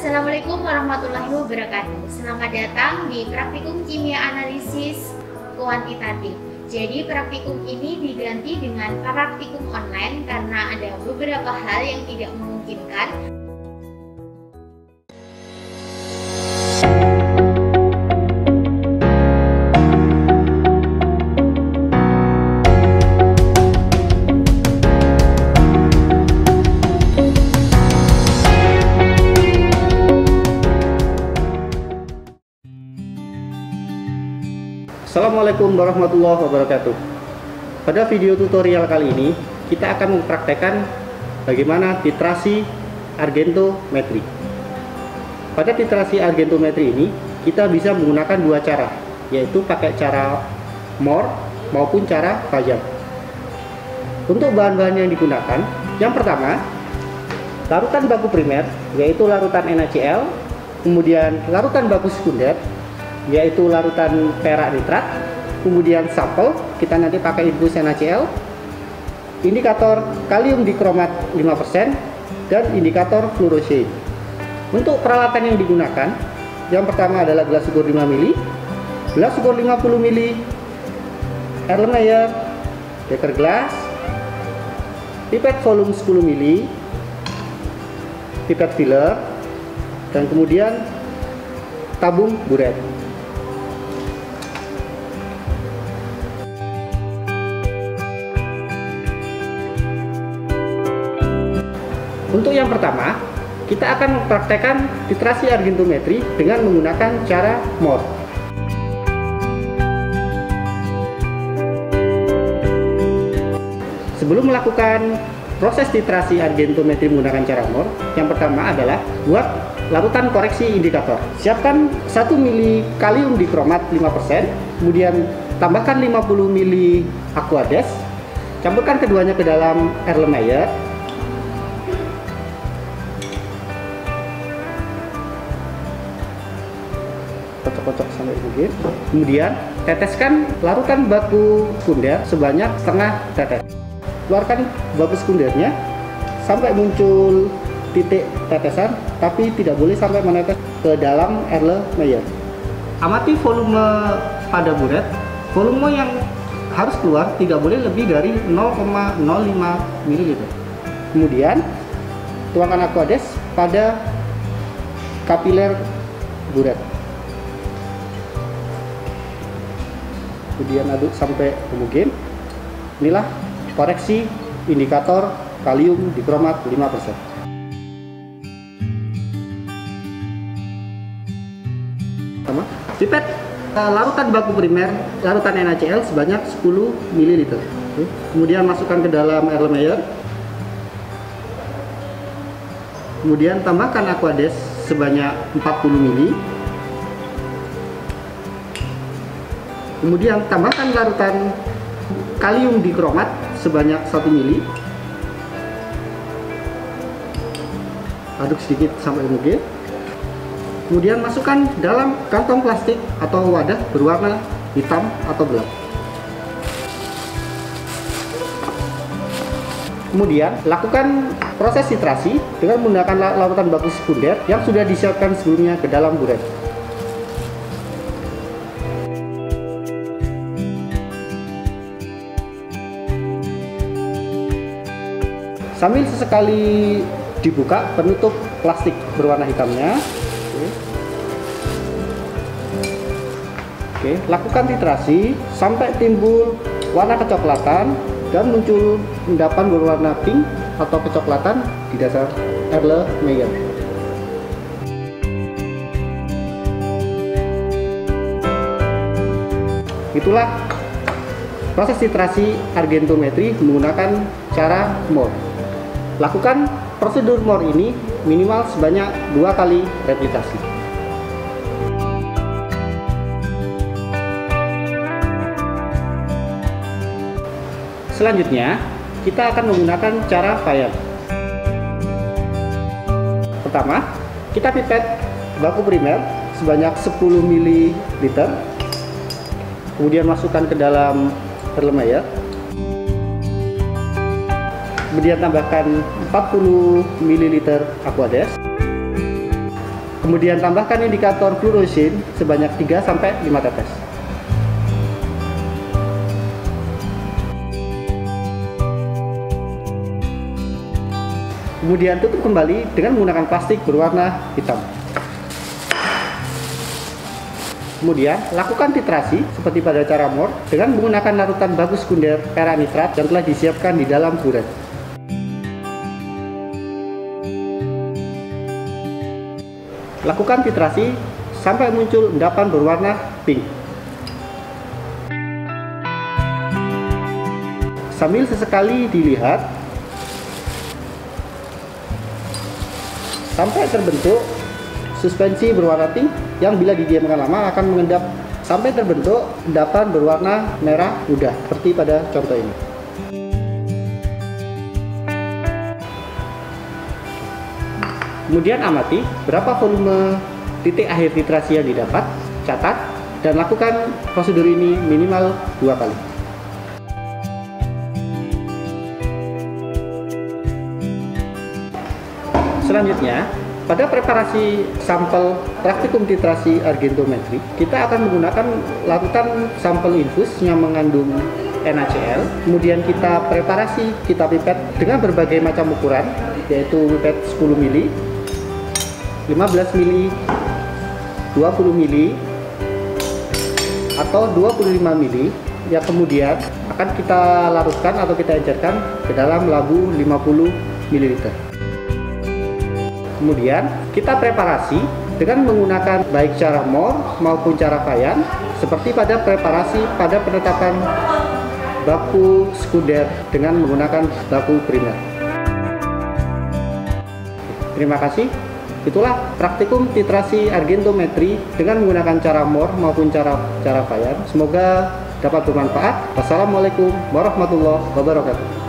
Assalamualaikum warahmatullahi wabarakatuh. Selamat datang di praktikum kimia analisis kuantitatif. Jadi praktikum ini diganti dengan praktikum online karena ada beberapa hal yang tidak memungkinkan. Assalamualaikum warahmatullahi wabarakatuh. Pada video tutorial kali ini kita akan mempraktekkan bagaimana titrasi argentometri. Pada titrasi argentometri ini kita bisa menggunakan dua cara, yaitu pakai cara Mohr maupun cara Fajr. Untuk bahan-bahan yang digunakan, yang pertama larutan baku primer, yaitu larutan NaCl, kemudian larutan baku sekunder, yaitu larutan perak nitrat, kemudian sampel kita nanti pakai infus NaCl, indikator kalium dikromat 5%, dan indikator fluorescein. Untuk peralatan yang digunakan, yang pertama adalah gelas ukur 5 ml, gelas ukur 50 ml, Erlenmeyer, beker gelas, pipet volume 10 ml, pipet filler, dan kemudian tabung buret. Untuk yang pertama, kita akan mempraktekkan titrasi argentometri dengan menggunakan cara Mohr. Sebelum melakukan proses titrasi argentometri menggunakan cara Mohr, yang pertama adalah buat larutan koreksi indikator. Siapkan 1 ml kalium dikromat 5%, kemudian tambahkan 50 ml Aquades, campurkan keduanya ke dalam Erlenmeyer. Kocok-kocok sampai mungkin. Kemudian teteskan larutan baku sekunder sebanyak setengah tetes. Keluarkan baku sekundernya sampai muncul titik tetesan, tapi tidak boleh sampai menetes ke dalam Erlenmeyer. Amati volume pada buret. Volume yang harus keluar tidak boleh lebih dari 0,05 ml. Kemudian tuangkan Aquades pada kapiler buret. Kemudian aduk sampai homogen. Inilah koreksi indikator kalium dikromat 5%. Pipet larutan baku primer, larutan NaCl sebanyak 10 ml. Kemudian masukkan ke dalam Erlenmeyer. Kemudian tambahkan Aquades sebanyak 40 ml. Kemudian tambahkan larutan kalium dikromat sebanyak 1 ml. Aduk sedikit sampai homogen. Kemudian masukkan dalam kantong plastik atau wadah berwarna hitam atau gelap. Kemudian lakukan proses titrasi dengan menggunakan larutan baku sekunder yang sudah disiapkan sebelumnya ke dalam buret. Sambil sesekali dibuka penutup plastik berwarna hitamnya. Oke, lakukan titrasi sampai timbul warna kecoklatan dan muncul endapan berwarna pink atau kecoklatan di dasar Erlenmeyer. Itulah proses titrasi argentometri menggunakan cara Mohr. Lakukan prosedur Mohr ini minimal sebanyak 2 kali replikasi. Selanjutnya, kita akan menggunakan cara Fajr. Pertama, kita pipet baku primer sebanyak 10 ml. Kemudian masukkan ke dalam Erlenmeyer. Kemudian tambahkan 40 ml Aquades. Kemudian tambahkan indikator fluorescent sebanyak 3-5 tetes. Kemudian tutup kembali dengan menggunakan plastik berwarna hitam. Kemudian lakukan titrasi seperti pada cara MOR dengan menggunakan larutan baku sekunder peranitrat yang telah disiapkan di dalam buret. Lakukan titrasi sampai muncul endapan berwarna pink. Sambil sesekali dilihat sampai terbentuk suspensi berwarna pink yang bila didiamkan lama akan mengendap sampai terbentuk endapan berwarna merah muda seperti pada contoh ini. Kemudian amati berapa volume titik akhir titrasi yang didapat, catat, dan lakukan prosedur ini minimal 2 kali. Selanjutnya, pada preparasi sampel praktikum titrasi argentometri, kita akan menggunakan larutan sampel infus yang mengandung NaCl. Kemudian kita preparasi, kita pipet dengan berbagai macam ukuran, yaitu pipet 10 mili, 15 mili, 20 mili, atau 25 mili, yang kemudian akan kita larutkan atau kita encerkan ke dalam labu 50 ml. Kemudian kita preparasi dengan menggunakan baik cara MOR maupun cara Vaillant seperti pada preparasi pada penetapan baku sekunder dengan menggunakan baku primer. Terima kasih. Itulah praktikum titrasi argentometri dengan menggunakan cara MOR maupun cara Vaillant. Semoga dapat bermanfaat. Wassalamualaikum warahmatullahi wabarakatuh.